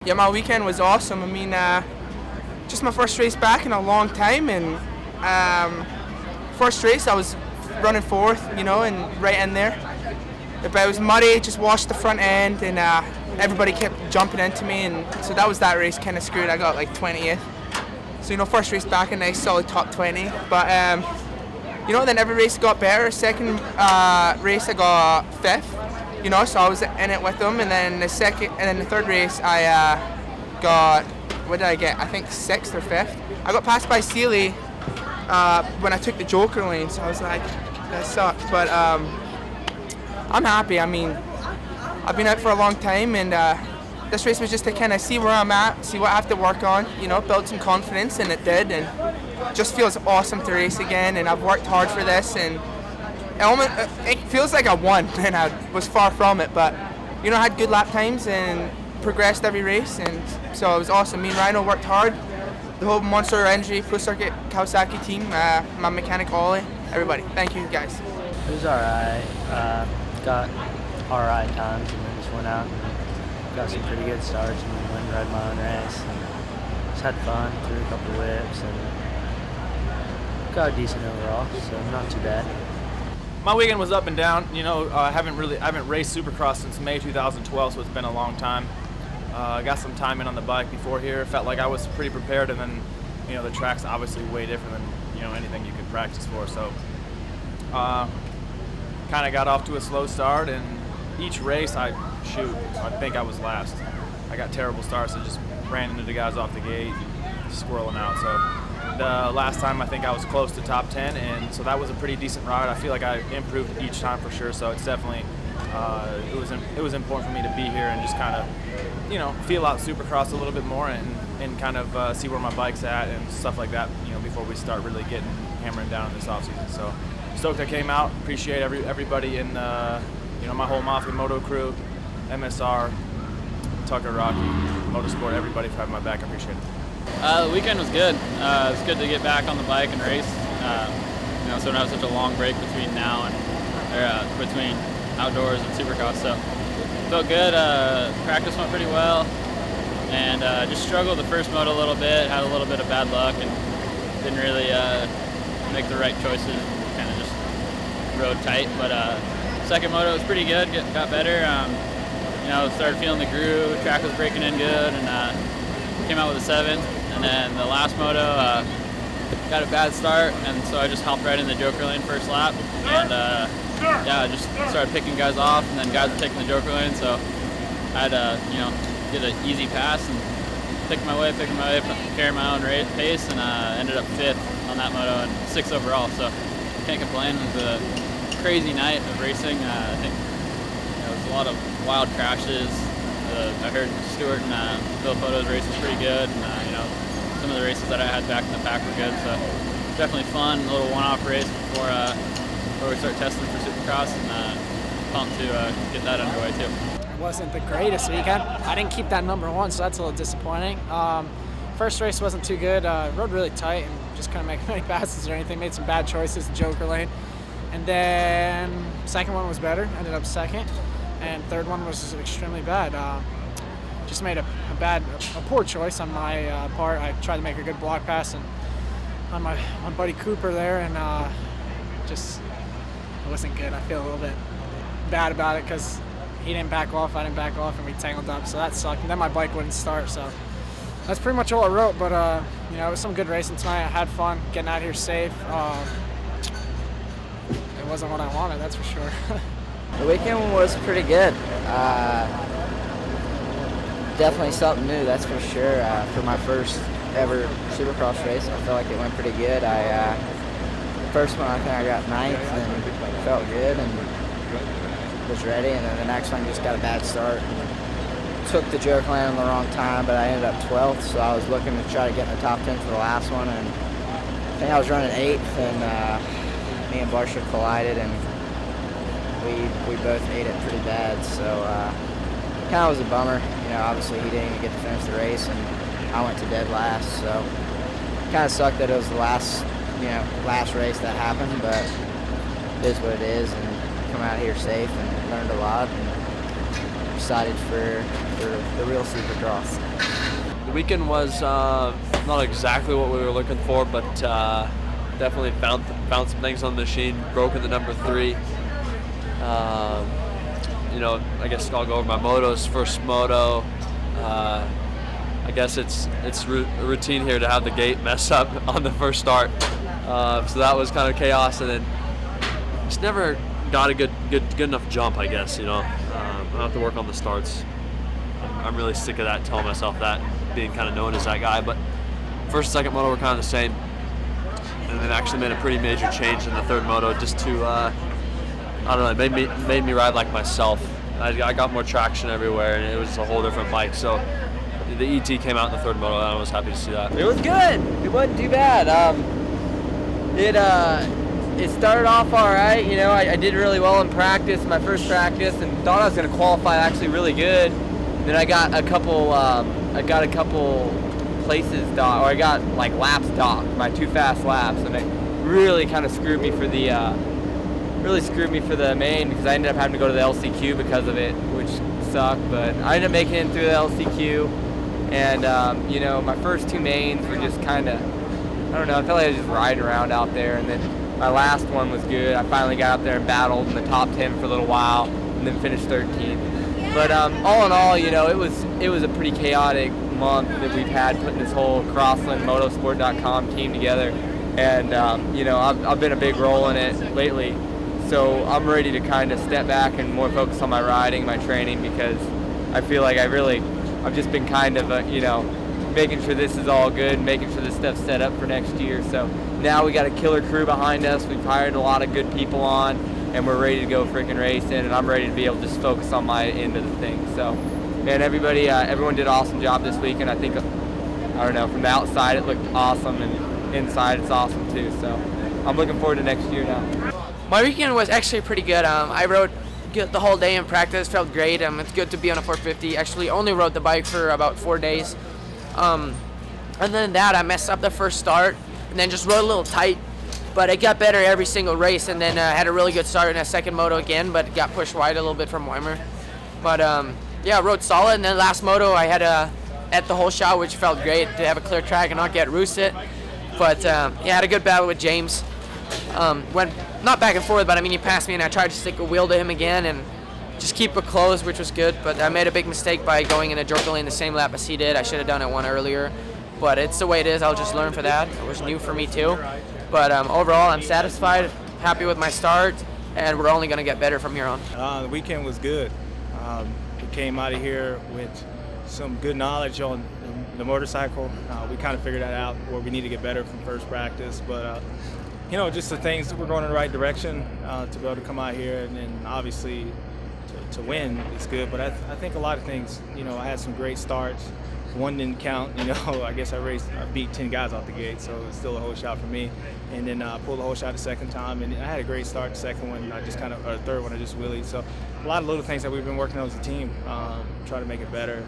Yeah, my weekend was awesome. I mean, just my first race back in a long time, and first race I was running fourth, and right in there. But it was muddy, just washed the front end, and everybody kept jumping into me, and so that was that race kind of screwed. I got like 20th. So, first race back, a nice solid top 20. But, then every race got better. Second race I got 5th, so I was in it with them. And then the third race I got, what did I get? I think 6th or 5th. I got passed by Sealy when I took the Joker lane, so I was like, that sucked. But I'm happy. I mean, I've been out for a long time, and this race was just to kind of see where I'm at, see what I have to work on, build some confidence, and it did. And it just feels awesome to race again, and I've worked hard for this, and it feels like I won, and I was far from it. But, I had good lap times and progressed every race, and so it was awesome. Me and Rhino worked hard. The whole Monster Energy, Pro Circuit, Kawasaki team, my mechanic Ollie, everybody. Thank you, guys. It was alright. Got alright times, and then just went out and got some pretty good starts, and then went and rode my own race. And just had fun, threw a couple whips, and got decent overall, so not too bad. My weekend was up and down. I haven't raced Supercross since May 2012, so it's been a long time. I got some time in on the bike before here. Felt like I was pretty prepared, and then, the track's obviously way different than, anything you could practice for. So, kind of got off to a slow start, and each race I think I was last. I got terrible starts and just ran into the guys off the gate, squirreling out. So the last time I think I was close to top 10, and so that was a pretty decent ride. I feel like I improved each time for sure. So it's definitely it was important for me to be here and just kind of feel out Supercross a little bit more and kind of see where my bike's at and stuff like that. Before we start really getting hammering down in this offseason. So stoked I came out. Appreciate everybody in my whole Mafia Moto crew, MSR, Tucker, Rocky, Motorsport, everybody for having my back. I appreciate it. The weekend was good. It was good to get back on the bike and race. So now such a long break between now and between outdoors and Supercross. So felt good. Practice went pretty well, and just struggled the first moto a little bit. Had a little bit of bad luck and didn't really make the right choices. Kind of just rode tight. But second moto was pretty good. Got better. Started feeling the groove. Track was breaking in good, and came out with a 7th. And then the last moto got a bad start, and so I just hopped right in the Joker lane first lap, and I just started picking guys off, and then guys were taking the Joker lane, so I had to get an easy pass and pick my way, carry my own pace, and ended up 5th on that moto and 6th overall. So can't complain. It was a crazy night of racing. I think there was a lot of wild crashes. I heard Stuart and Bill Photo's race was pretty good, and some of the races that I had back in the pack were good. So definitely fun, a little one-off race before we start testing for Supercross, and pumped to get that underway too. It wasn't the greatest weekend. I didn't keep that number 1, so that's a little disappointing. First race wasn't too good. Rode really tight and just couldn't make many passes or anything. Made some bad choices, Joker lane. And then second one was better, ended up 2nd. And third one was extremely bad. Just made a poor choice on my part. I tried to make a good block pass and on my buddy Cooper there, and it wasn't good. I feel a little bit bad about it because he didn't back off, I didn't back off, and we tangled up, so that sucked. And then my bike wouldn't start, so that's pretty much all I wrote. But it was some good racing tonight. I had fun getting out here safe. It wasn't what I wanted, that's for sure. The weekend was pretty good. Definitely something new, that's for sure. For my first ever Supercross race, I felt like it went pretty good. First one, I think I got 9th and felt good and was ready. And then the next one just got a bad start. Took the Joker lane in the wrong time, but I ended up 12th, so I was looking to try to get in the top 10 for the last one. And I think I was running 8th, and me and Barsha collided, and we both ate it pretty bad. So kind of was a bummer. Obviously he didn't even get to finish the race, and I went to dead last. So kind of sucked that it was the last race that happened, but it is what it is. And come out here safe and learned a lot. And excited for the real Supercross. The weekend was not exactly what we were looking for, but definitely found some things on the machine. Broken the number 3. You know, I guess I'll go over my motos. First moto, I guess it's routine here to have the gate mess up on the first start. So that was kind of chaos, and then just never got a good enough jump, I guess. You know, I'll have to work on the starts. I'm really sick of that, telling myself that, being kind of known as that guy. But first and second moto were kind of the same, and then actually made a pretty major change in the third moto just to I don't know, it made me ride like myself. I got more traction everywhere, and it was a whole different bike. So the ET came out in the third moto, and I was happy to see that. It was good. It wasn't too bad. It started off all right. You know, I did really well in practice, my first practice, and thought I was going to qualify actually really good. Then I got a couple places docked, or I got like laps docked, my 2 fast laps, and it really kind of screwed me for the main, because I ended up having to go to the LCQ because of it, which sucked. But I ended up making it through the LCQ, and you know, my first 2 mains were just kind of, I don't know, I felt like I was just riding around out there. And then my last one was good. I finally got up there and battled in the top 10 for a little while, and then finished 13th. But all in all, you know, it was a pretty chaotic month that we've had putting this whole Crossland Motorsport.com team together, and you know, I've been a big role in it lately. So I'm ready to kind of step back and more focus on my riding, my training, because I feel like I've just been kind of, you know, making sure this is all good, making sure this stuff's set up for next year. So now we got a killer crew behind us. We've hired a lot of good people on, and we're ready to go freaking racing, and I'm ready to be able to just focus on my end of the thing. So, man, everyone did an awesome job this week, and I think, I don't know, from the outside it looked awesome, and inside it's awesome too. So I'm looking forward to next year now. My weekend was actually pretty good. I rode good the whole day in practice, felt great. It's good to be on a 450. Actually only rode the bike for about 4 days. Other than that, I messed up the first start and then just rode a little tight, but it got better every single race, and then had a really good start in a second moto again, but got pushed wide a little bit from Weimer. But yeah, rode solid, and then last moto I had at the whole shot, which felt great to have a clear track and not get roosted. But yeah, I had a good battle with James. Went not back and forth, but I mean, he passed me and I tried to stick a wheel to him again and just keep it closed, which was good. But I made a big mistake by going in a joker lane the same lap as he did. I should have done it one earlier, but it's the way it is. I'll just learn for that. It was new for me too. But overall, I'm satisfied, happy with my start, and we're only going to get better from here on. The weekend was good. We came out of here with some good knowledge on the motorcycle. We kind of figured that out, where we need to get better from first practice. But you know, just the things that we're going in the right direction to be able to come out here, and then obviously to win is good. But I think a lot of things, you know, I had some great starts. One didn't count, you know. I guess I beat 10 guys off the gate, so it's still a whole shot for me. And then pulled a whole shot the second time, and I had a great start the second one. I just or the third one, I just wheelied. So a lot of little things that we've been working on as a team, try to make it better.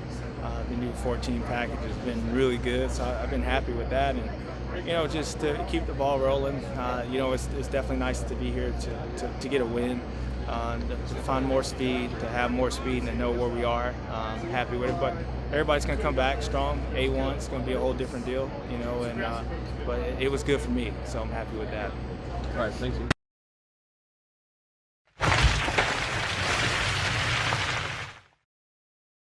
The new 14 package has been really good, so I've been happy with that. And you know, just to keep the ball rolling. You know, it's definitely nice to be here to get a win, to find more speed, to have more speed, and to know where we are. Happy with it, but everybody's going to come back strong. A1 is going to be a whole different deal, you know. And but it was good for me, so I'm happy with that. All right, thank you.